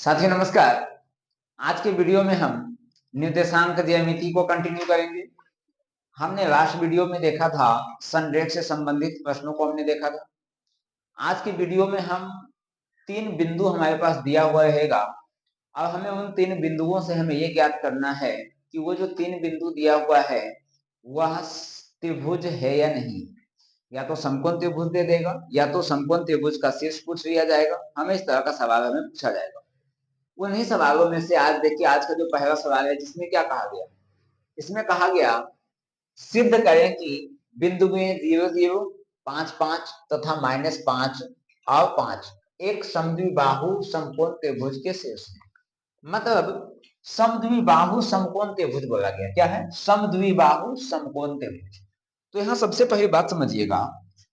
साथियों नमस्कार। आज के वीडियो में हम निर्देशांक ज्यामिति को कंटिन्यू करेंगे। हमने लास्ट वीडियो में देखा था संरेख से संबंधित प्रश्नों को हमने देखा था। आज के वीडियो में हम तीन बिंदु हमारे पास दिया हुआ रहेगा। अब हमें उन तीन बिंदुओं से हमें ये ज्ञात करना है कि वो जो तीन बिंदु दिया हुआ है वह त्रिभुज है या नहीं। या तो समकोण त्रिभुज दे देगा या तो समकोण त्रिभुज का शीर्ष पूछ लिया जाएगा। हमें इस तरह का सवाल हमें पूछा जाएगा। उन्हीं सवालों में से आज देखिए, आज का जो पहला सवाल है जिसमें क्या कहा गया, इसमें कहा गया सिद्ध करें कि बिंदु में 0 0 5 5 तथा -5 और 5 एक समद्विबाहु समकोण त्रिभुज के शीर्ष में। मतलब समद्विबाहु समकोण त्रिभुज बोला गया। क्या है? समद्विबाहु समकोण त्रिभुज। तो यहाँ सबसे पहली बात समझिएगा,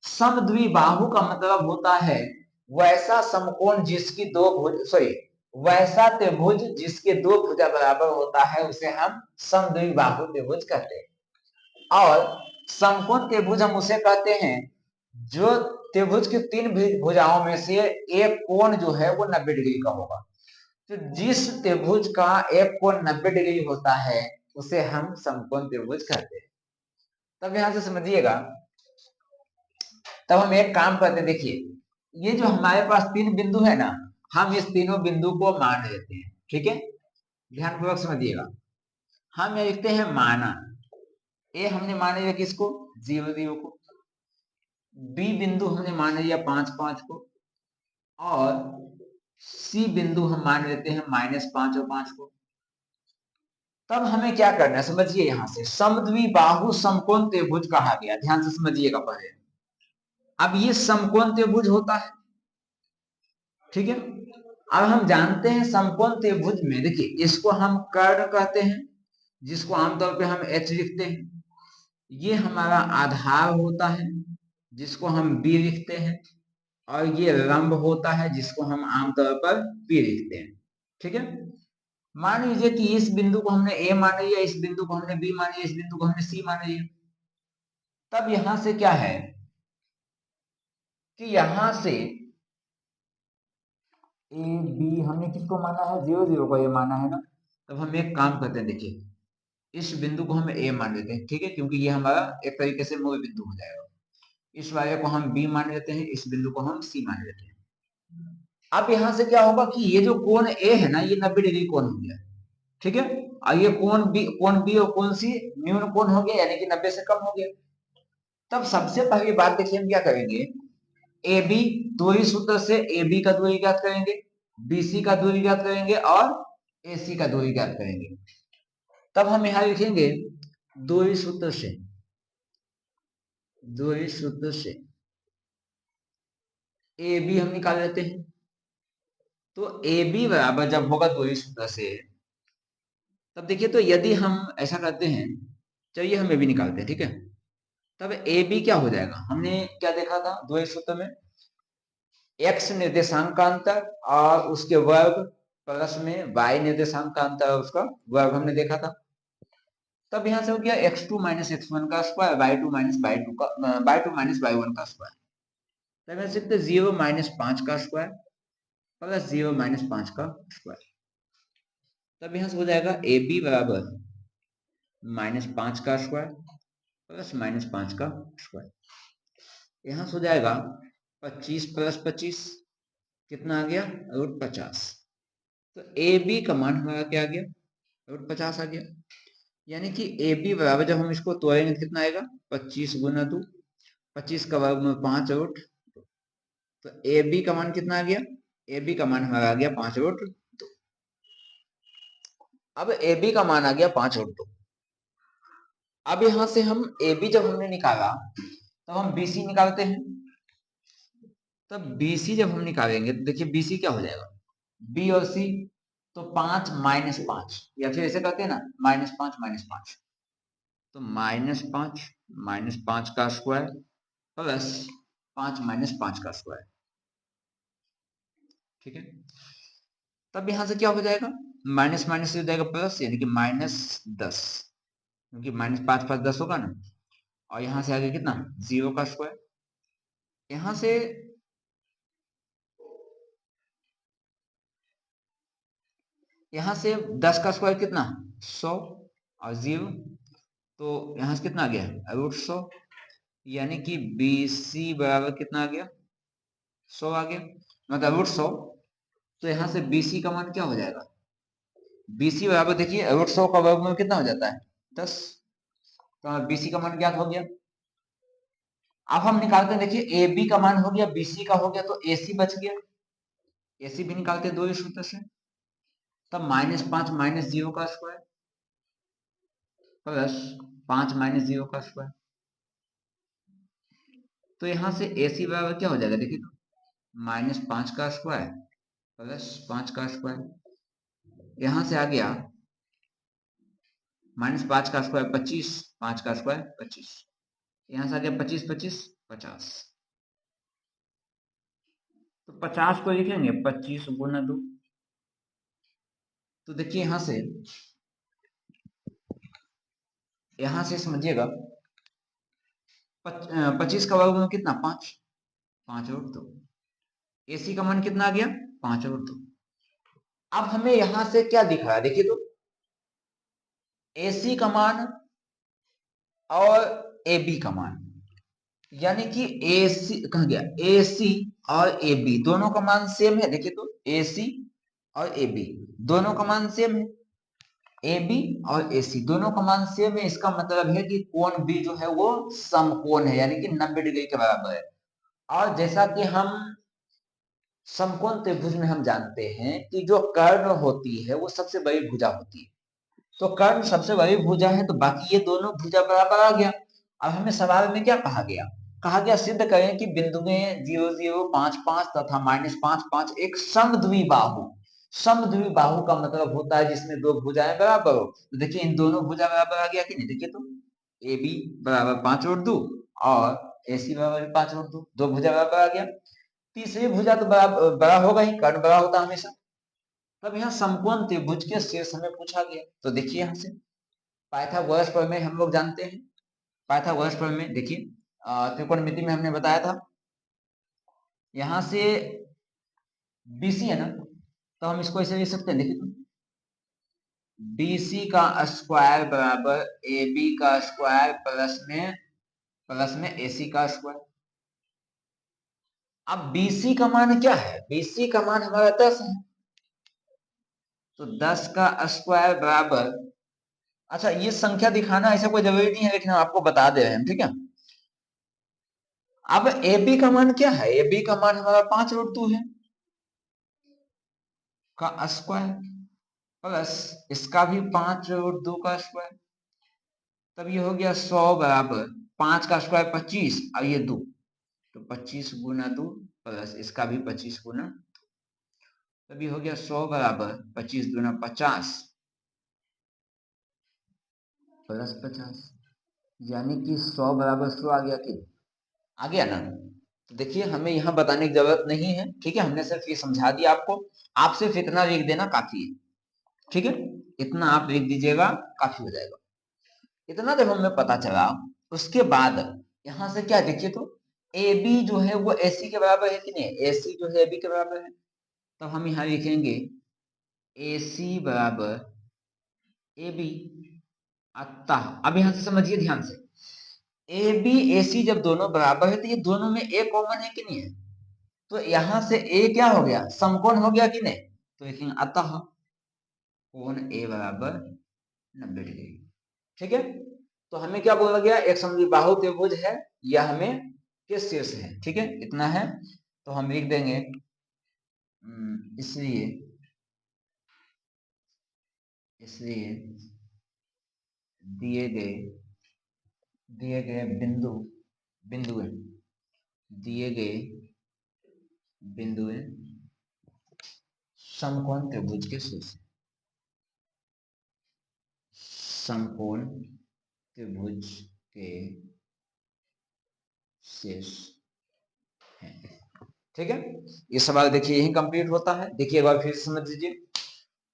समद्विबाहु का मतलब होता है वैसा समकोण जिसकी दो भुज वैसा त्रिभुज जिसके दो भुजा बराबर होता है उसे हम समद्विबाहु त्रिभुज कहते हैं। और समकोण त्रिभुज हम उसे कहते हैं जो त्रिभुज की तीन भुजाओं में से एक कोण जो है वो 90 डिग्री का होगा। तो जिस त्रिभुज का एक कोण 90 डिग्री होता है उसे हम समकोण त्रिभुज कहते हैं। तब यहां से समझिएगा, तब हम एक काम करते हैं। देखिए, ये जो हमारे पास तीन बिंदु है ना, हम इस तीनों बिंदु को मान लेते हैं। ठीक है, ध्यानपूर्वक समझिएगा। हम ये लिखते हैं माना। ए हमने मान लिया किसको? 0 0 को। बी बिंदु हमने मान लिया 5 5 को। और सी बिंदु हम मान लेते हैं -5 और 5 को। तब हमें क्या करना है समझिए, यहां से समद्विबाहु समकोण त्रिभुज कहा गया। ध्यान से समझिएगा पहले। अब ये समकोण त्रिभुज होता है, ठीक है। अब हम जानते हैं समकोण त्रिभुज में, देखिए इसको हम कर्ण कहते हैं, जिसको आमतौर पे हम एच लिखते हैं। ये हमारा आधार होता है जिसको हम बी लिखते हैं। और ये लंब होता है जिसको हम आमतौर पर पी लिखते हैं। ठीक है। मान लीजिए कि इस बिंदु को हमने ए मान लिया, इस बिंदु को हमने बी मान लिया, इस बिंदु को हमने सी मान लिया। तब यहां से क्या है कि यहां से ए बी हमने किसको माना है? 0 0 को ये माना है ना। तब हम एक काम करते हैं, देखिए इस बिंदु को हम ए मान लेते हैं, ठीक है, क्योंकि ये हमारा एक तरीके से मूल बिंदु हो जाएगा। इस वाले को हम बी मान लेते हैं, इस बिंदु को हम सी मान लेते हैं। अब यहां से क्या होगा कि ये जो कोण ए है ना, ये 90 डिग्री कोण हो गया। ठीक है। और ये कोण बी और कोण सी न्यून कोण हो गया, यानी कि 90 से कम हो गया। तब सबसे पहली बात देखिए, हम क्या करेंगे, ए बी दूरी सूत्र से ए बी का दूरी ज्ञात करेंगे, बीसी का दूरी ज्ञात करेंगे और एसी का दूरी ज्ञात करेंगे। तब हम यहां लिखेंगे दूरी सूत्र से, दूरी सूत्र से ए बी हम निकाल लेते हैं। तो ए बी बराबर जब होगा दूरी सूत्र से, तब देखिए, तो यदि हम ऐसा करते हैं, चलिए हम ए बी निकालते हैं, ठीक है। तब ए बी क्या हो जाएगा, हमने क्या देखा था दूरी सूत्र में, एक्स निर्देशांक का अंतर और उसके वर्ग प्लस में वाई निर्देशांक का अंतर और उसका वर्ग हमने देखा था। तब यहां से हो गया x2 - x1 का स्क्वायर, y2 - y2 का y2 - y1 का स्क्वायर। तब यहां से 0 - 5 का स्क्वायर प्लस 0 - 5 का स्क्वायर। तब यहां से हो जाएगा ए बी बराबर -5 का स्क्वायर प्लस -5 का स्क्वायर। यहां से हो जाएगा 25 प्लस 25 कितना आ गया? √50। तो ए बी का मान हमारा क्या आ गया? √50 आ गया। यानी कि ए बी बराबर जब हम इसको तोड़ेंगे कितना आएगा? 25 गुना 2, 25 का वर्ग में 5 रूट। तो ए बी का मान कितना आ गया? ए बी का मान हमारा आ गया 5√2। अब ए बी का मान आ गया 5√2। अब यहां से हम ए बी जब हमने निकाला, तब हम बी सी निकालते हैं। तब बी सी जब हम निकालेंगे तो देखिए बी सी क्या हो जाएगा, बी और सी। तो 5 - 5, या फिर ऐसे कहते हैं ना -5 -5। तो -5 -5 का स्क्वायर प्लस 5 - 5 का स्क्वायर। ठीक है। तब यहां से क्या हो जाएगा, माइनस माइनस हो जाएगा प्लस, यानी कि -10, क्योंकि -5 5 10 होगा ना। और यहां से आगे कितना? 0 का स्क्वायर। यहां से यहां से 10 का स्क्वायर कितना 100 और 0, तो यहां से कितना आ गया √100, यानी कि BC बराबर कितना आ गया 100 आ गया, मतलब √100। तो यहां से BC का मान क्या हो जाएगा, BC बराबर देखिए √100 का वर्गमूल कितना हो जाता है 10, तो BC का मान ज्ञात हो गया। अब हम निकालते हैं, देखिए AB का मान हो गया, BC का हो गया, तो AC बच गया, AC भी निकालते हैं 2 इस सूत्र से, तब -5 -0 का स्क्वायर प्लस 5 -0 का स्क्वायर, तो यहां से AC बराबर क्या हो जाएगा, देखिए तो -5 का स्क्वायर प्लस 5 का स्क्वायर, यहां से आ गया -5 का स्क्वायर 25, 5 का स्क्वायर 25, यहां से आ गया 25 25 50, तो 50 को लिखेंगे 25 गुना 2, तो देखिए यहां से समझिएगा 25 का वर्गमूल कितना 5, 5 और 2, AC का मान कितना आ गया 5 और 2। अब हमें यहां से क्या दिख रहा है, देखिए तो AC का मान और AB का मान, यानी कि AC कहा गया AC और AB दोनों का मान सेम है, देखिए तो AC और AB दोनों का मान सेम है, AB और AC दोनों का मान सेम है, इसका मतलब है कि कोण B जो है वो समकोण है, यानी कि 90 डिग्री के बराबर है। और जैसा कि हम समकोण त्रिभुज में हम जानते हैं कि जो कर्ण होती है वो सबसे बड़ी भुजा होती है, तो कर्ण सबसे बड़ी भुजा है, तो बाकी ये दोनों भुजा बराबर आ गया। अब हमें सवाल में क्या कहा गया सिद्ध करें कि बिंदुएं 0 0 5 5 तथा -5 5 एक समद्विबाहु, समद्विबाहु का मतलब होता है जिसमें दो भुजाएं बराबर हो, तो देखिए इन दोनों भुजा बराबर आ गया कि नहीं, देखिए तो AB बराबर 5 और 2 और AC बराबर 5 और 2, दो भुजा बराबर आ गया। तीसरी भुजा तो बड़ा होगा ही, कर्ण बड़ा होता है हमेशा, तब यहाँ समकोण त्रिभुज के शीर्ष में पूछा गया, तो देखिए यहाँ से पाइथागोरस प्रमेय हम लोग जानते हैं, पाइथागोरस प्रमेय देखिए त्रिकोणमिति में हमने बताया था, यहां से BC है ना, तो हम इसको ऐसे लिख सकते हैं, देखिए तो BC का स्क्वायर बराबर AB का स्क्वायर प्लस में AC का स्क्वायर। अब BC का मान क्या है, BC का मान हमारा 10 है, तो 10 का स्क्वायर बराबर, अच्छा ये संख्या दिखाना ऐसा कोई जरूरी नहीं है, लेकिन हम आपको बता दे रहे हैं, ठीक है। अब AB का मान क्या है, AB का मान हमारा 5√2 है का स्क्वायर प्लस इसका भी 5√2 का स्क्वायर, तब ये हो गया 100 बराबर 5 का स्क्वायर 25 और ये 2, तो 25 गुना 2 प्लस इसका भी 25 गुना, तब ये हो गया 100 बराबर 25 गुना 50 प्लस 50, यानी कि 100 बराबर 100 आ गया कि आ गया ना। तो देखिए हमें यहाँ बताने की जरूरत नहीं है, ठीक है, हमने सिर्फ ये समझा दिया आपको, आप सिर्फ इतना लिख देना काफी है, ठीक है, इतना आप लिख दीजिएगा काफी हो जाएगा। इतना जब हमें पता चला, उसके बाद यहाँ से क्या देखिए तो AB जो है वो AC के बराबर है कि नहीं, AC जो है AB के बराबर है, तब हम यहाँ लिखेंगे AC बराबर AB, अतः अब यहाँ से समझिए ध्यान से, AB AC जब दोनों बराबर है तो ये दोनों में A कॉमन है कि नहीं है, तो यहां से A क्या हो गया समकोण हो गया कि नहीं, तो लिखेंगे अतः कोण A बराबर 90 डिग्री, ठीक है। तो हमें क्या बोला गया, एक समद्विबाहु त्रिभुज है, यह हमें किस शीर्ष है, ठीक है, इतना है, तो हम लिख देंगे इसलिए इसलिए दिए गए बिंदुएं दिए गए बिंदुएं समकोण त्रिभुज के शीर्ष, समकोण त्रिभुज के शीर्ष है, ठीक है। ये सवाल देखिए यही कंप्लीट होता है, देखिए एक बार फिर समझ लीजिए,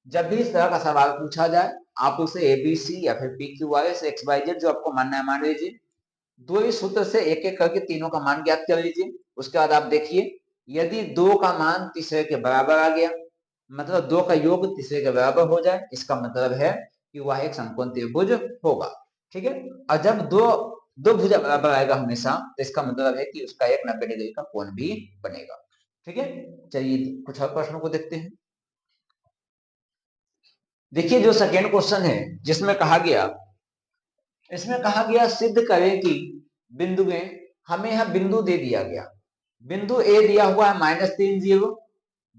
जब भी इस तरह का सवाल पूछा जाए आप उसे ABC या फिर PQRS XYZ जो आपको मानना है मान लीजिए, दो ही सूत्र से एक एक करके तीनों का मान ज्ञात कर लीजिए, उसके बाद आप देखिए यदि 2 का मान तीसरे के बराबर आ गया मतलब दो का योग तीसरे के बराबर हो जाए, इसका मतलब है कि वह एक समकोण त्रिभुज होगा। ठीक है, और जब दो दो भुजा बराबर आएगा हमेशा, तो इसका मतलब है कि उसका एक 90 डिग्री का कोण भी बनेगा। ठीक है, चलिए कुछ और प्रश्नों को देखते हैं। देखिए जो सेकेंड क्वेश्चन है जिसमें कहा गया, इसमें कहा गया सिद्ध करें कि बिंदु में, हमें यह बिंदु दे दिया गया, बिंदु ए दिया हुआ है -3 0,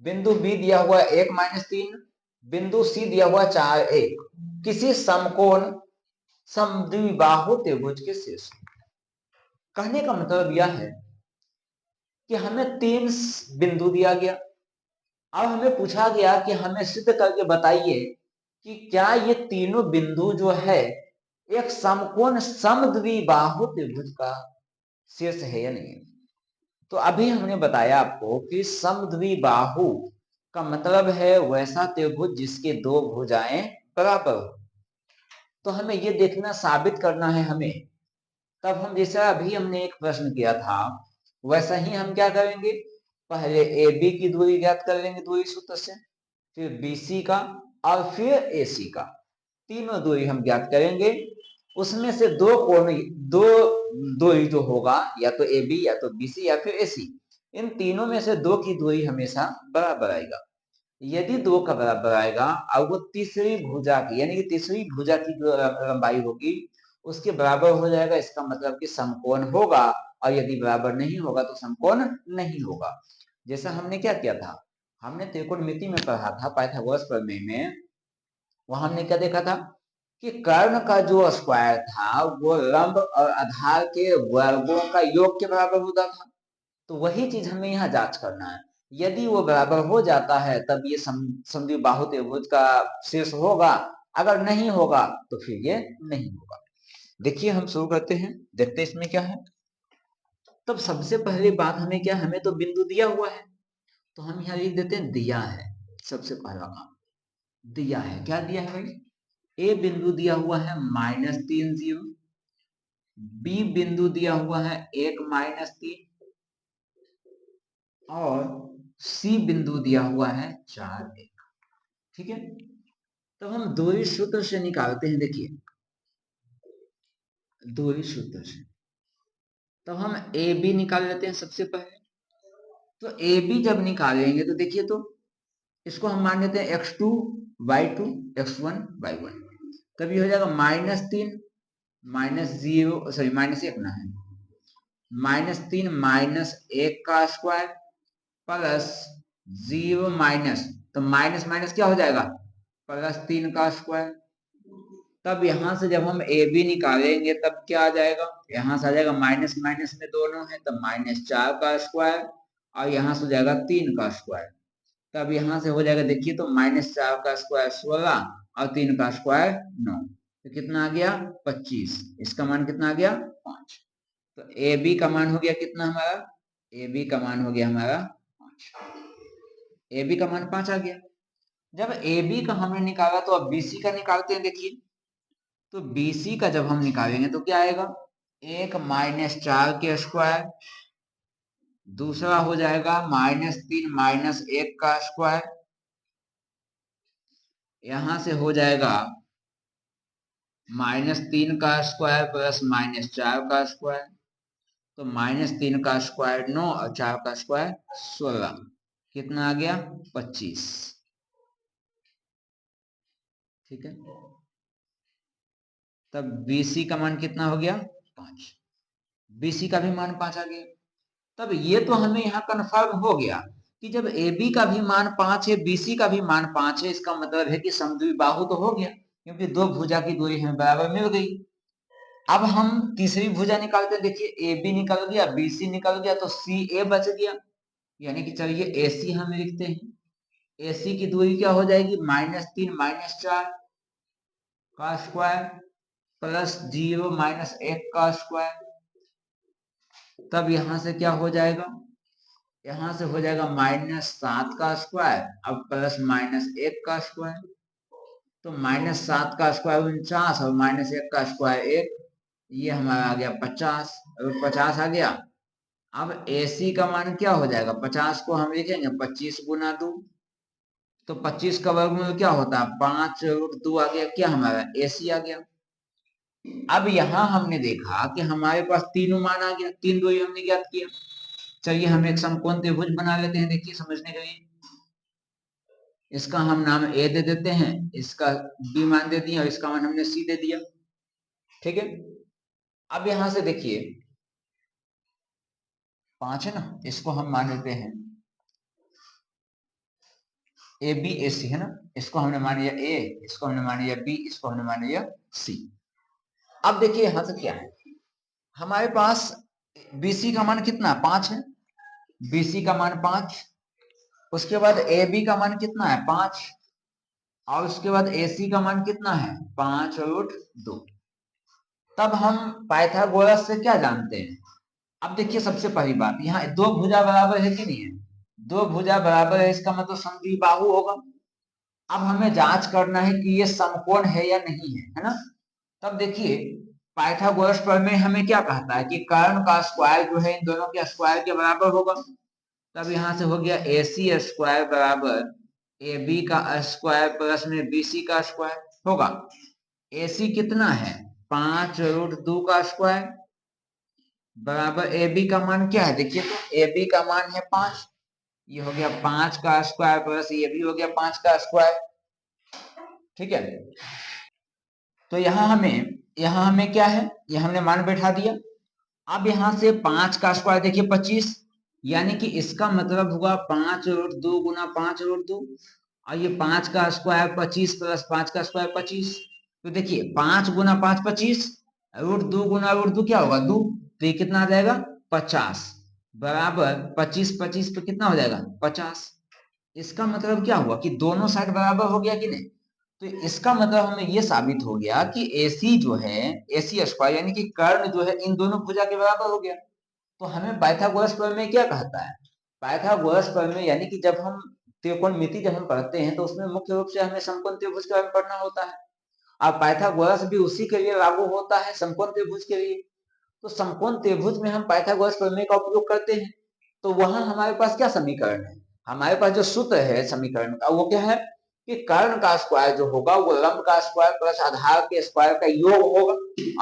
बिंदु बी दिया हुआ है 1 -3, बिंदु सी दिया हुआ 4 1, किसी समकोण समद्विबाहु त्रिभुज के शीर्ष। कहने का मतलब यह है कि हमें 3 बिंदु दिया गया, अब हमें पूछा गया कि हमें सिद्ध करके बताइए कि क्या ये तीनों बिंदु जो है एक समकोण समद्विबाहु त्रिभुज का शीर्ष है या नहीं। तो अभी हमने बताया आपको कि समद्विबाहु का मतलब है वैसा त्रिभुज जिसके दो भुजाएं बराबर हो। तो हमें ये देखना, साबित करना है हमें, तब हम जैसा अभी हमने एक प्रश्न किया था वैसा ही हम क्या करेंगे, पहले ए बी की दूरी ज्ञात कर लेंगे दूरी सूत्र से, फिर बी सी का और फिर ए सी का, तीनों दूरी हम ज्ञात करेंगे। उसमें से दो कोण, दो दूरी जो होगा या तो ए बी या तो बी सी या फिर ए सी, इन तीनों में से दो की दूरी हमेशा बराबर आएगा। यदि दो का बराबर आएगा और वो तीसरी भुजा की, यानी कि तीसरी भुजा की जो लंबाई होगी उसके बराबर हो जाएगा, इसका मतलब कि समकोण होगा, और यदि बराबर नहीं होगा तो समकोण नहीं होगा। जैसा हमने क्या किया था, हमने त्रिकोणमिति में पढ़ा था पाइथागोरस प्रमेय में, वहां हमने क्या देखा था कि कर्ण का जो स्क्वायर था वो लंब और आधार के वर्गों का योग के बराबर होता था। तो वही चीज हमें यहाँ जांच करना है, यदि वो बराबर हो जाता है तब ये समद्विबाहु त्रिभुज का शीर्ष होगा, अगर नहीं होगा तो फिर ये नहीं होगा। देखिए हम शुरू करते हैं, देखते हैं इसमें क्या है। तब सबसे पहली बात हमें क्या, हमें तो बिंदु दिया हुआ है, तो हम यहाँ लिख देते हैं दिया है। सबसे पहला काम दिया है, क्या दिया है भाई, ए बिंदु दिया हुआ है -3 0, बी बिंदु दिया हुआ है 1 -3, और सी बिंदु दिया हुआ है 4 1। ठीक है, तो हम दूरी सूत्र से निकालते हैं। देखिए दूरी सूत्र से तो हम ए बी निकाल लेते हैं सबसे पहले। तो ए बी जब निकालेंगे तो देखिए, तो इसको हम मान लेते हैं x2 y2 x1 y1, तब ये हो जाएगा -3 -0, सॉरी -1 ना है, -3 -1 का स्क्वायर प्लस 0 माइनस, तो माइनस माइनस क्या हो जाएगा, +3 का स्क्वायर। तब यहां से जब हम ए बी निकालेंगे तब क्या आ जाएगा, यहां से आ जाएगा माइनस माइनस में दोनों है, तब -4 का स्क्वायर, और यहां से हो जाएगा 3 का स्क्वायर। तब यहां से हो जाएगा, देखिए तो -4 का स्क्वायर 16 और 3 का स्क्वायर 9, तो कितना आ गया 25, इसका मान कितना आ गया 5। तो ए बी का मान हो गया कितना हमारा, ए बी का मान हो गया हमारा 5, ए बी का मान 5 आ गया। जब ए बी का हमने निकाला तो अब बी सी का निकालते हैं। देखिए तो बी सी का जब हम निकालेंगे तो क्या आएगा, 1 -4 के स्क्वायर, दूसरा हो जाएगा -3 -1 का स्क्वायर, यहां से हो जाएगा -3 का स्क्वायर प्लस -4 का स्क्वायर, तो -3 का स्क्वायर 9 और 4 का स्क्वायर 16, कितना आ गया 25। ठीक है, तब BC का मान कितना हो गया 5, BC का भी मान 5 आ गया। तब ये तो हमें यहाँ कन्फर्म हो गया कि जब AB का भी मान 5 है, BC का भी मान 5 है, इसका मतलब है कि समद्विबाहु तो हो गया, क्योंकि दो भुजा की दूरी हमें बराबर मिल गई। अब हम तीसरी भुजा निकालते हैं। देखिए AB निकल गया, BC निकल गया, तो CA बच गया, यानी कि चलिए AC हम लिखते हैं। AC की दूरी क्या हो जाएगी, -3 -4 का स्क्वायर प्लस 0 -1 का स्क्वायर, तब यहां से क्या हो जाएगा, यहां से हो जाएगा -7 का स्क्वायर अब प्लस -1 का स्क्वायर, तो -7 का स्क्वायर 49 और -1 का स्क्वायर 1, ये हमारा आ गया 50, और 50 आ गया। अब AC का मान क्या हो जाएगा, 50 को हम लिखेंगे 25 गुना 2, तो 25 का वर्गमूल क्या होता है, 5√2 आ गया, क्या हमारा AC आ गया। अब यहां हमने देखा कि हमारे पास तीनों मान आ गया, तीन दूरी हमने ज्ञात किया। चलिए हम एक समकोण त्रिभुज बना लेते हैं, देखिए समझने के लिए। इसका हम नाम A दे देते हैं, इसका B मान दे दिया और इसका मान हमने C दे दिया, ठीक है। अब यहां से देखिए 5 है ना, इसको हम मान लेते हैं ABAC है ना, इसको हमने मान लिया A, इसको हमने मान लिया B, इसको हमने मान लिया C। अब देखिए यहां से क्या है, हमारे पास BC का मान कितना, 5 है, BC का मान 5, उसके बाद AB का मान कितना है, 5, और उसके बाद AC का मान कितना है, 5√2। तब हम पाइथागोरस से क्या जानते हैं। अब देखिए सबसे पहली बात, यहाँ दो भुजा बराबर है कि नहीं है, दो भुजा बराबर है, इसका मतलब समद्विबाहु होगा। अब हमें जांच करना है कि ये समकोण है या नहीं है ना। तब देखिए पाइथागोरस प्रमेय हमें क्या कहता है कि कर्ण का स्क्वायर जो है इन दोनों के स्क्वायर के बराबर होगा। तब यहां से हो गया AC स्क्वायर बराबर AB का स्क्वायर प्लस में BC का स्क्वायर होगा। AC कितना है, 5√2 का स्क्वायर बराबर AB का मान क्या है, देखिए तो AB का मान है 5, ये हो गया 5 का स्क्वायर प्लस ये भी हो गया 5 का स्क्वायर, ठीक है। तो यहाँ हमें क्या है, ये हमने मान बैठा दिया। अब यहाँ से 5 का स्क्वायर देखिए 25, यानी कि इसका मतलब हुआ 5√2 गुना 5√2, और ये 5 का स्क्वायर 25 प्लस 5 का स्क्वायर 25। तो देखिए 5 गुना 5 25, √2 गुना √2 क्या होगा 2, तो ये कितना आ जाएगा 50 बराबर 25 25 पे कितना हो जाएगा 50। इसका मतलब क्या हुआ कि दोनों साइड बराबर हो गया कि नहीं। तो इसका मतलब हमें ये साबित हो गया कि AC जो है, AC स्क्वायर यानी कि कर्ण जो है इन दोनों भुजा के बराबर हो गया। तो हमें पाइथागोरस प्रमेय क्या कहता है, पाइथागोरस प्रमेय यानी कि जब हम त्रिकोणमिति जब हम पढ़ते हैं तो उसमें मुख्य रूप से हमें समकोण त्रिभुज के बारे में पढ़ना होता है। अब पाइथागोरस भी उसी के लिए लागू होता है, समकोण त्रिभुज के लिए। तो समकोण त्रिभुज में हम पाइथागोरस प्रमेय का उपयोग करते हैं। तो वहां हमारे पास क्या समीकरण है, हमारे पास जो सूत्र है समीकरण का वो क्या है कि कर्ण का स्क्वायर जो होगा वो लंब का स्क्वायर प्लस आधार के स्क्वायर का योग होगा।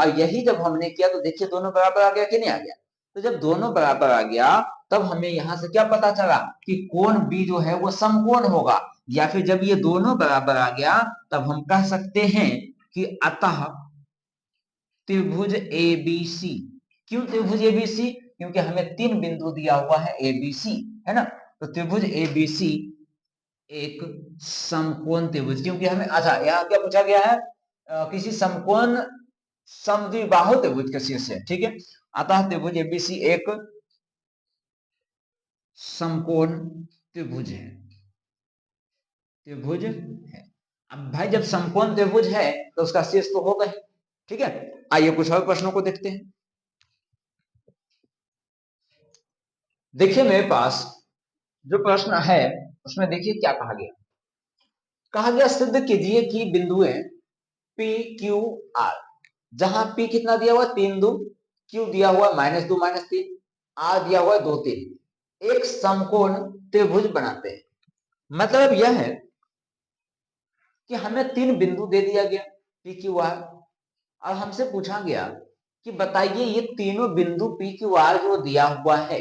और यही जब हमने किया तो देखिए दोनों बराबर आ गया कि नहीं आ गया। तो जब दोनों बराबर आ गया तब हमें यहां से क्या पता चला कि कोण B जो है वो समकोण होगा। या फिर जब ये दोनों बराबर आ गया तब हम कह सकते हैं कि अतः त्रिभुज ABC। क्यों त्रिभुज ABC, क्योंकि हमें तीन बिंदु दिया हुआ है ABC है ना। तो त्रिभुज ABC एक समकोण त्रिभुज, क्योंकि हमें अच्छा यहाँ क्या पूछा गया है, किसी समकोण समद्विबाहु त्रिभुज के शीर्ष से, ठीक है। अतः त्रिभुज ABC एक समकोण त्रिभुज है, त्रिभुज है। अब भाई जब समकोण त्रिभुज है तो उसका शीर्ष तो होगा ही, ठीक है। आइए कुछ और प्रश्नों को देखते हैं। देखिए मेरे पास जो प्रश्न है उसमें देखिए क्या कहा गया, कहा गया सिद्ध कीजिए कि बिंदुएं P Q R, जहां P कितना दिया हुआ 3 2, Q दिया हुआ -2 -3, R दिया हुआ 2 3, एक समकोण त्रिभुज बनाते हैं। मतलब यह है कि हमें तीन बिंदु दे दिया गया P Q R, और हमसे पूछा गया कि बताइए ये तीनों बिंदु P Q R जो दिया हुआ है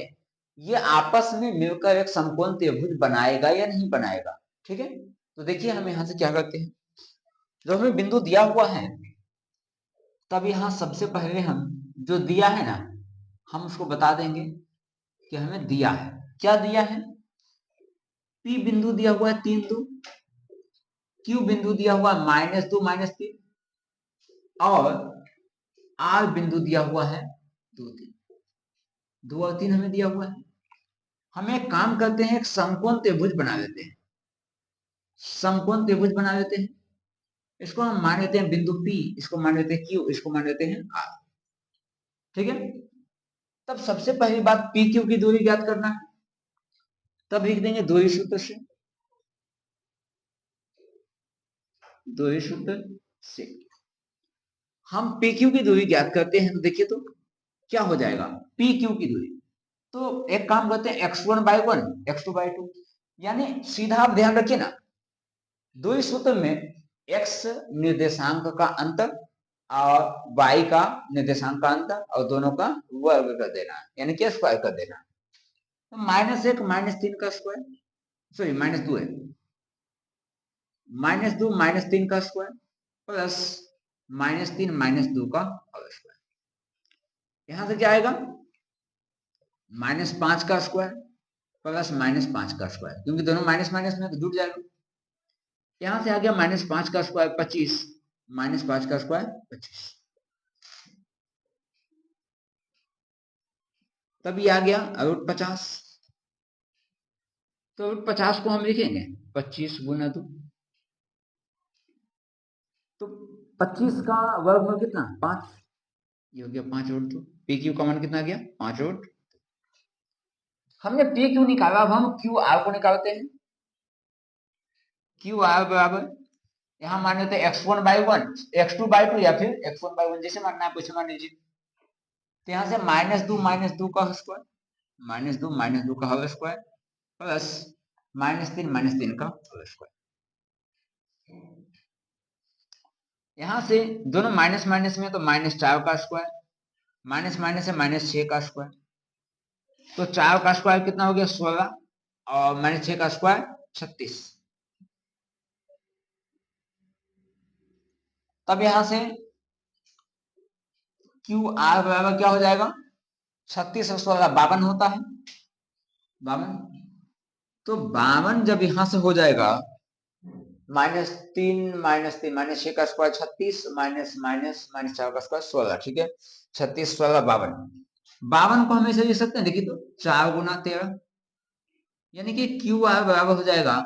ये आपस में मिलकर एक समकोण त्रिभुज बनाएगा या नहीं बनाएगा, ठीक है। तो देखिए हम यहां से क्या करते हैं, जो हमें बिंदु दिया हुआ है तब यहां सबसे पहले हम जो दिया है ना हम उसको बता देंगे कि हमें दिया है, क्या दिया है, P बिंदु दिया हुआ है 3 2, Q बिंदु दिया हुआ है -2 -3, और R बिंदु दिया हुआ है 2 3, 2 और 3 हमें दिया हुआ है। हम एक काम करते हैं, एक समकोण त्रिभुज बना लेते हैं, समकोण त्रिभुज बना लेते हैं। इसको हम मान लेते हैं बिंदु P, इसको मान लेते हैं Q, इसको मान लेते हैं R, ठीक है। तब सबसे पहली बात P Q की दूरी ज्ञात करना है, तब लिख देंगे दूरी सूत्र से, दूरी सूत्र से हम P Q की दूरी ज्ञात करते हैं। तो देखिए तो क्या हो जाएगा P Q की दूरी, तो एक काम करते हैं x1/1 x2/2, यानी सीधा आप ध्यान रखिए ना दो ही सूत्र में x निर्देशांक का अंतर और y का निर्देशांक का अंतर और दोनों का वर्ग कर देना, यानी कि स्क्वायर कर देना। तो -1 -3 का स्क्वायर, सॉरी -2 है, -2 -3 का स्क्वायर प्लस -3 -2 का होल स्क्वायर। यहां से क्या आएगा, -5 का स्क्वायर प्लस -5 का स्क्वायर, क्योंकि दोनों माइनस माइनस में तो जुड़ जाएगा। यहां से आ गया -5 का स्क्वायर 25, -5 का स्क्वायर 25, तब ये आ गया √50। तो √50 को हम लिखेंगे 25 गुना 2, तो 25 का वर्गमूल कितना 5, ये हो गया 5/2। पी क्यू का मान कितना आ गया 5/2। हमने पी क्यू निकाला, अब हम क्यू आर को निकालते हैं। क्यू आर बराबर, यहाँ मान लेते हैं x1/1, x2/2 या फिर x1/1, जैसे मानना है वैसे मान लीजिए। तो यहाँ से -2 का स्क्वायर, -2 का होल स्क्वायर प्लस -3 का होल स्क्वायर। यहाँ से दोनों माइनस माइनस में, तो -4 का स्क्वायर, माइनस माइनस है -6 का स्क्वायर, तो 4 का स्क्वायर कितना हो गया 16 और -6 का स्क्वायर 36। तब यहां से क्यू आर बराबर क्या हो जाएगा, 36 और 16 52 होता है, 52। तो 52 जब यहां से हो जाएगा, -3 -6 का स्क्वायर 36, -4 का स्क्वायर 16, ठीक है, 36 16 52। 52 को हम ऐसे लिख सकते हैं, देखिए तो 4 गुना 13, यानी कि क्यू आर बराबर हो जाएगा,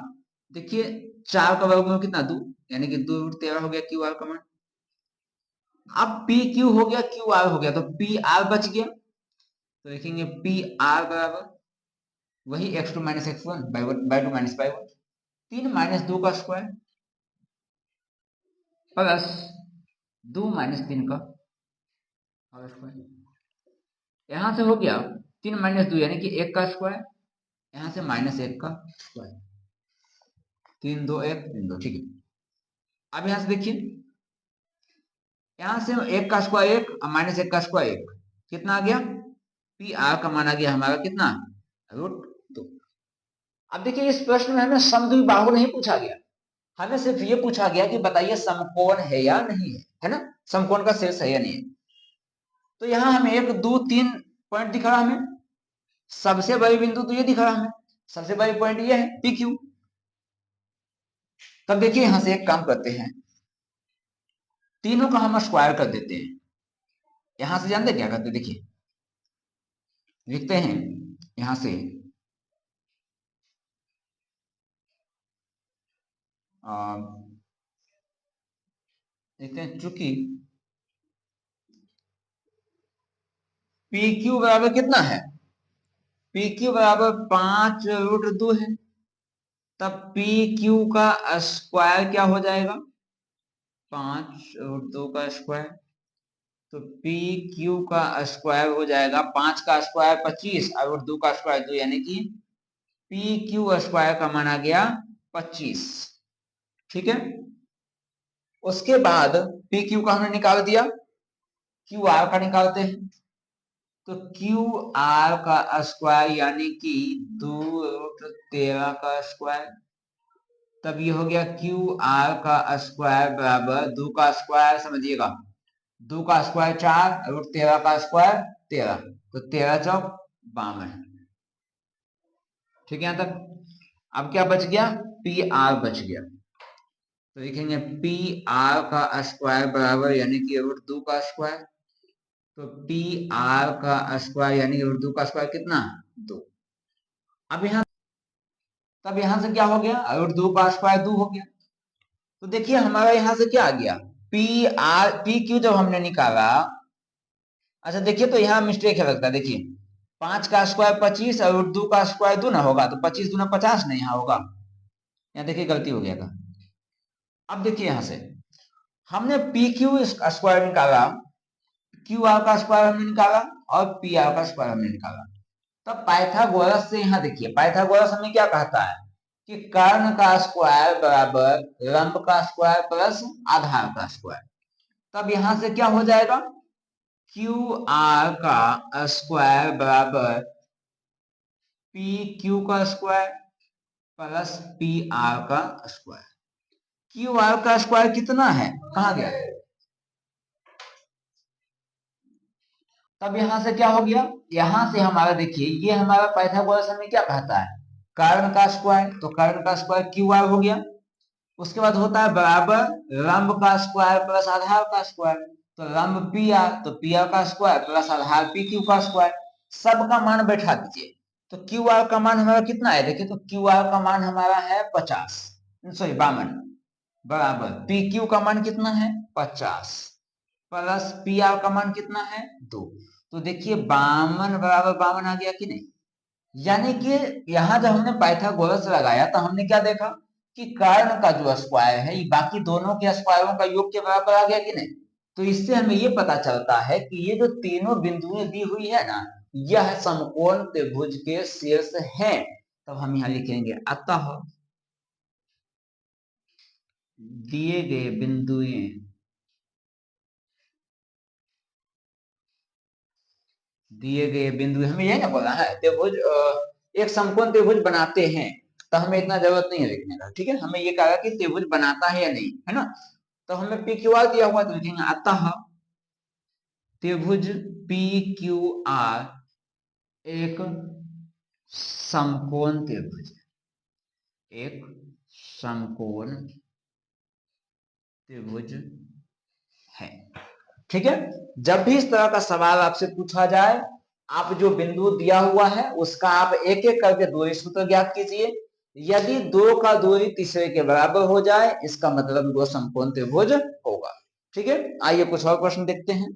देखिए 4 का वर्गमूल कितना 2, यानी कि 2√13 हो गया क्यू आर का मान। अब पी क्यू हो गया क्यू आर हो गया, तो पी आर बच गया, तो लिखेंगे पी आर बराबर वही x2 - x1 /2 - /1, 3 - 2 का स्क्वायर प्लस 2 - 3 का होल स्क्वायर। यहां से हो गया 3 - 2 यानी कि 1 का स्क्वायर, यहां से -1 का स्क्वायर, 3 2 1 3 2, ठीक है। अब यहां से देखिए, यहां से 1 का स्क्वायर 1 और -1 का स्क्वायर 1, कितना आ गया, पी आर का मान आ गया हमारा कितना √2। अब देखिए इस प्रश्न में हमें समद्विबाहु नहीं पूछा गया, हमें सिर्फ ये पूछा गया कि बताइए समकोण है या नहीं है ना, समकोण का शीर्ष है या नहीं है। तो यहाँ हमें 1 2 3 पॉइंट दिख रहा है, हमें सबसे बड़ी बिंदु तो ये दिख रहा है, हमें सबसे बड़ी पॉइंट ये है पी क्यू। तब देखिए यहां से एक काम करते हैं, तीनों का हम स्क्वायर कर देते हैं। यहां से जानते क्या करते, देखिए लिखते हैं यहां से देखते हैं, चूंकि पी क्यू बराबर कितना है, पी क्यू बराबर 5√2 है, तब पी क्यू का स्क्वायर क्या हो जाएगा 5√2 का स्क्वायर, तो पी क्यू का स्क्वायर हो जाएगा 5 का स्क्वायर 25 और 2 का स्क्वायर 2, यानी कि पी क्यू स्क्वायर का मान आ गया 25, ठीक है। उसके बाद पी क्यू का हमने निकाल दिया, क्यू आर का निकालते हैं, तो क्यू आर का स्क्वायर यानी कि 2√13 का स्क्वायर, तब ये हो गया क्यू आर का स्क्वायर बराबर 2 का स्क्वायर, समझिएगा 2 का स्क्वायर 4 √13 का स्क्वायर 13, तो 13 चौक 52, ठीक है। यहां तक अब क्या बच गया, पी आर बच गया, तो लिखेंगे पी आर का स्क्वायर बराबर यानी कि √2 का स्क्वायर, तो पी आर का स्क्वायर यानी कि √2 का स्क्वायर कितना 2। अब यहां, तब यहां से क्या हो गया, √2 का स्क्वायर 2 हो गया, तो देखिए हमारा यहां से क्या आ गया, पी आर पी क्यू जब हमने निकाला, अच्छा देखिए तो यहाँ मिस्टेक है लगता है, देखिए 5 का स्क्वायर 25 और 2 का स्क्वायर 2 ना होगा, तो 25 दूना 50 नहीं यहाँ होगा, यहाँ देखिए गलती हो गया था। अब देखिए यहां से हमने पी क्यू स्क्वायर निकाला, क्यू आर का स्क्वायर हमने निकाला और पी आर का स्क्वायर हमने निकाला। तब पाइथागोरस से यहाँ देखिए, पाइथागोरस हमें क्या कहता है कि कर्ण का स्क्वायर बराबर लंब का स्क्वायर प्लस आधार का स्क्वायर। तब यहां से क्या हो जाएगा, क्यू आर का स्क्वायर बराबर पी क्यू का स्क्वायर प्लस पी आर का स्क्वायर। क्यू आर का स्क्वायर कितना है, कहा गया, तब यहां से क्या हो गया, यहां से हमारा देखिए ये हमारा पाइथागोरस हमें क्या कहता है, कर्ण का स्क्वायर, तो कर्ण का स्क्वायर क्यू आर हो गया। उसके बाद होता है बराबर लंब का स्क्वायर प्लस आधार का स्क्वायर, तो लंब पी आर, तो पी आर का स्क्वायर प्लस आधार पी क्यू का स्क्वायर। सबका मान बैठा दीजिए, तो क्यू आर का मान हमारा कितना है, देखिए तो क्यू आर का मान हमारा है 50, सॉरी 52, बराबर पी क्यू का मान कितना है 50 प्लस पी आर का मान कितना है 2। तो देखिए 52 बराबर 52 आ गया कि नहीं। यानी कि यहां जब हमने पाइथागोरस लगाया तो हमने क्या देखा कि कर्ण का जो स्क्वायर है ये बाकी दोनों के स्क्वायरों का योग के बराबर आ गया कि नहीं। तो इससे हमें ये पता चलता है कि ये जो तीनों बिंदुएं दी हुई है ना, यह समकोण त्रिभुज के शीर्ष हैं। तब हम यहां लिखेंगे अतः दिए गए बिंदुएं हमें यही ना बोला है त्रिभुज एक समकोण त्रिभुज बनाते हैं। तो हमें इतना जरूरत नहीं है लिखने का, ठीक है, हमें ये कहा कि त्रिभुज बनाता है या नहीं, है ना। तो हमें पी क्यू आर दिया हुआ, तो लिखेंगे अतः त्रिभुज पी क्यू आर एक समकोण त्रिभुज, एक समकोण त्रिभुज है। ठीक है, जब भी इस तरह का सवाल आपसे पूछा जाए, आप जो बिंदु दिया हुआ है उसका आप एक एक करके दूरी सूत्र ज्ञात कीजिए। यदि दो का दूरी तीसरे के बराबर हो जाए, इसका मतलब दो समकोण त्रिभुज होगा। ठीक है, आइए कुछ और प्रश्न देखते हैं।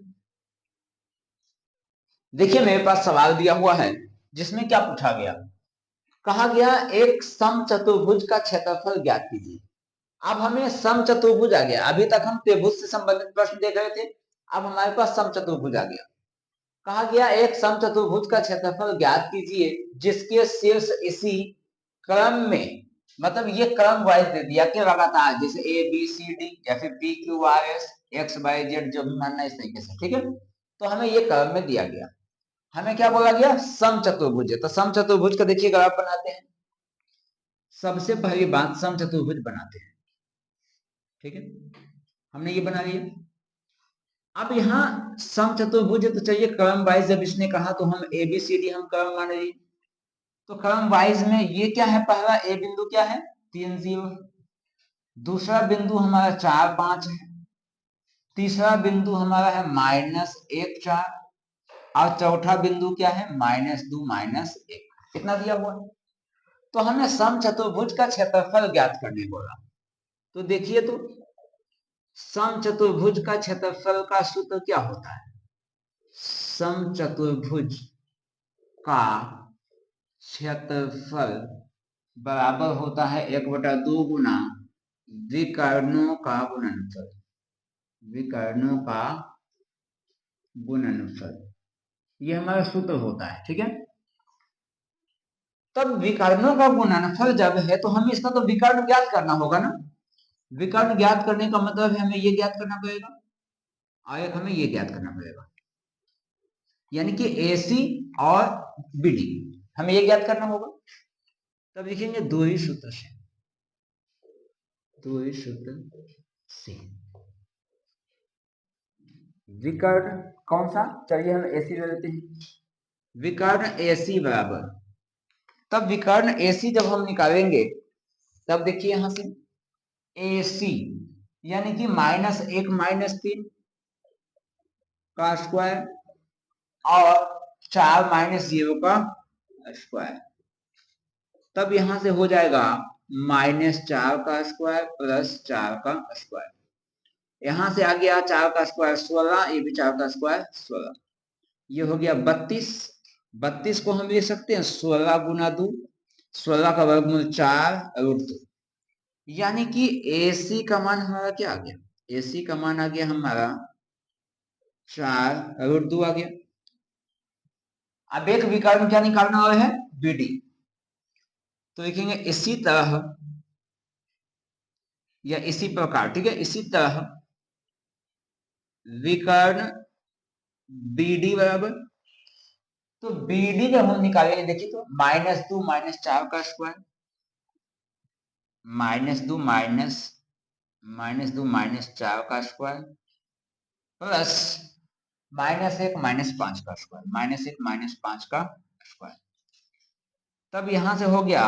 देखिए मेरे पास सवाल दिया हुआ है जिसमें क्या पूछा गया, कहा गया एक समचतुर्भुज का क्षेत्रफल ज्ञात कीजिए। अब हमें समचतुर्भुज आ गया, अभी तक हम त्रिभुज से संबंधित प्रश्न देख रहे थे, अब हमारे पास समचतुर्भुज आ गया। कहा गया एक समचतुर्भुज का क्षेत्रफल ज्ञात कीजिए जिसके शीर्ष इसी क्रम में, मतलब ये क्रम वाइज दे दिया कि लगातार, जैसे ए बी सी डी या फिर P Q R S X Y Z जो भी मानना है इस तरीके से, ठीक है। तो हमें ये क्रम में दिया गया, हमें क्या बोला गया, समचतुर्भुज है। तो समचतुर्भुज का देखिए ग्राफ बनाते हैं। सबसे पहली बात समचतुर्भुज बनाते हैं, ठीक है, हमने ये बना लिया। अब यहाँ समचतुर्भुज तो चाहिए क्रम वाइज, जब इसने कहा तो हम ए बी सी डी हम क्रम मान रही, तो क्रम वाइज में ये क्या है, पहला ए बिंदु क्या है 3 0, दूसरा बिंदु हमारा 4 5 है, तीसरा बिंदु हमारा है -1 4, और चौथा बिंदु क्या है -2 -1, कितना दिया हुआ है। तो हमें समचतुर्भुज का क्षेत्रफल ज्ञात करने बोला। तो देखिए तो समचतुर्भुज का क्षेत्रफल का सूत्र क्या होता है, समचतुर्भुज का क्षेत्रफल बराबर होता है 1/2 गुना विकर्णों का गुणनफल, विकर्णों का गुणनफल, ये हमारा सूत्र होता है, ठीक है। तब विकर्णों का गुणनफल जब है तो हमें इसका तो विकर्ण ज्ञात करना होगा ना। विकर्ण ज्ञात करने का मतलब है हमें ये ज्ञात करना पड़ेगा और एक हमें ये ज्ञात करना पड़ेगा, यानी कि AC और BD हमें ये ज्ञात करना होगा। तब लिखेंगे दूरी सूत्र से, दूरी सूत्र से विकर्ण कौन सा, चलिए हम AC ले लेते हैं, विकर्ण AC बराबर, तब विकर्ण AC जब हम निकालेंगे तब देखिए यहां से AC यानी कि -1 -3 का स्क्वायर और 4 -0 का स्क्वायर, तब यहां से हो जाएगा -4 का स्क्वायर प्लस 4 का स्क्वायर, यहां से आ गया 4 का स्क्वायर 16, ये भी 4 का स्क्वायर 16, ये हो गया 32। 32 को हम लिख सकते हैं 16 गुना 2, 16 का वर्गमूल 4√2, यानी कि AC का मान हमारा क्या आ गया, AC का मान आ गया हमारा 4√2 आ गया। अब एक विकर्ण क्या निकालना है BD, तो लिखेंगे इसी तरह या इसी प्रकार, ठीक है, इसी तरह विकर्ण BD बराबर, तो BD जब हम निकालेंगे देखिए तो -2 -4 का स्क्वायर, -2 -2 -4 का स्क्वायर प्लस -1 -5 का स्क्वायर, -1 -5 का स्क्वायर, तब यहां से हो गया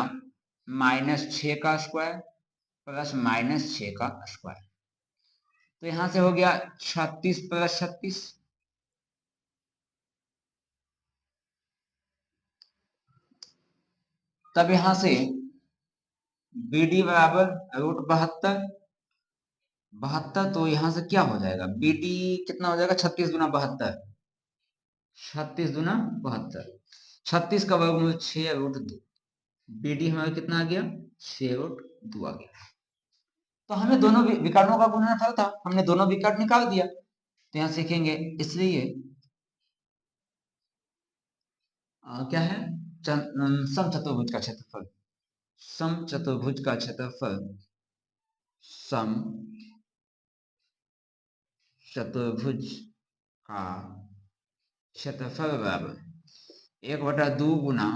-6 का स्क्वायर प्लस -6 का स्क्वायर, तो यहां से हो गया 36 प्लस 36, तब यहां से BD बराबर √72, 72, तो यहां से क्या हो जाएगा BD कितना हो जाएगा, 36 गुना 72, 36 गुना 72, 36 का वर्गमूल 6√2, BD हमारा कितना आ गया 6√2 आ गया। तो हमें दोनों विकर्णों का गुणनफल था, हमने दोनों विकर्ण निकाल दिया, तो यहां सीखेंगे इसलिए क्या है समचतुर्भुज का क्षेत्रफल, समचतुर्भुज का क्षेत्रफल, सम चतुर्भुज का क्षेत्रफल बराबर 1/2 गुना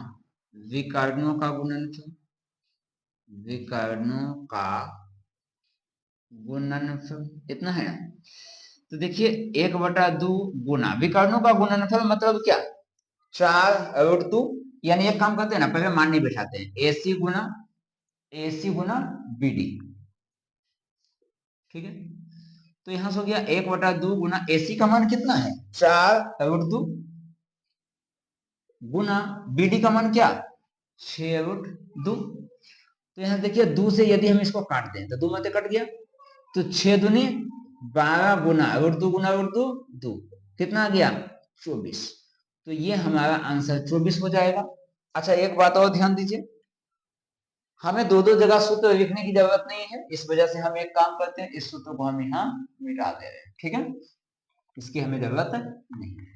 विकर्णों का गुणनफल, विकर्णों का गुणनफल इतना है ना। तो देखिए 1/2 गुना विकर्णों का गुणनफल मतलब क्या, 4√2, यानी एक काम करते हैं ना, पहले मान नहीं बैठाते हैं, AC गुना BD, ठीक है। तो यहां से हो गया 1/2 गुना AC का मान कितना है 4√2 गुना BD का मान क्या 6√2, तो यहां देखिए 2 से यदि हम इसको काट दें तो 2 में से कट गया, तो 6 दूनी 12 गुना √2 गुना √2 2, कितना आ गया 24, तो ये हमारा आंसर 24 हो जाएगा। अच्छा एक बात और ध्यान दीजिए, हमें दो दो जगह सूत्र लिखने की जरूरत नहीं है, इस वजह से हम एक काम करते हैं, इस सूत्र को हम यहाँ मिटा दे रहे हैं, ठीक है, इसकी हमें जरूरत नहीं है।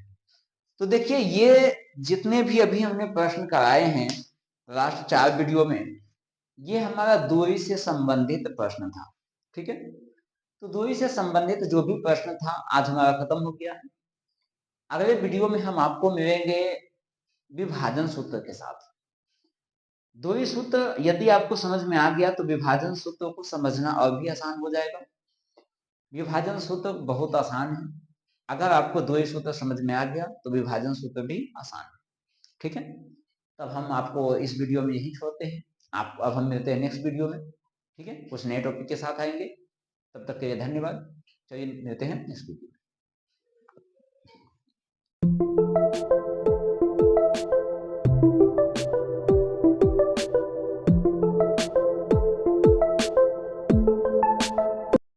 तो देखिए ये जितने भी अभी हमने प्रश्न कराए हैं लास्ट 4 वीडियो में, ये हमारा दूरी से संबंधित प्रश्न था, ठीक है। तो दूरी से संबंधित जो भी प्रश्न था आज हमारा खत्म हो गया है। अगले वीडियो में हम आपको मिलेंगे विभाजन सूत्र के साथ। दूरी सूत्र यदि आपको समझ में आ गया तो विभाजन सूत्र को समझना और भी आसान हो जाएगा। विभाजन सूत्र बहुत आसान है, अगर आपको दूरी सूत्र समझ में आ गया तो विभाजन सूत्र भी आसान है, ठीक है। तब हम आपको इस वीडियो में यही छोड़ते हैं, आप अब हम मिलते हैं नेक्स्ट वीडियो में, ठीक है, कुछ नए टॉपिक के साथ आएंगे, तब तक के लिए धन्यवाद। चलिए मिलते हैं नेक्स्ट वीडियो में।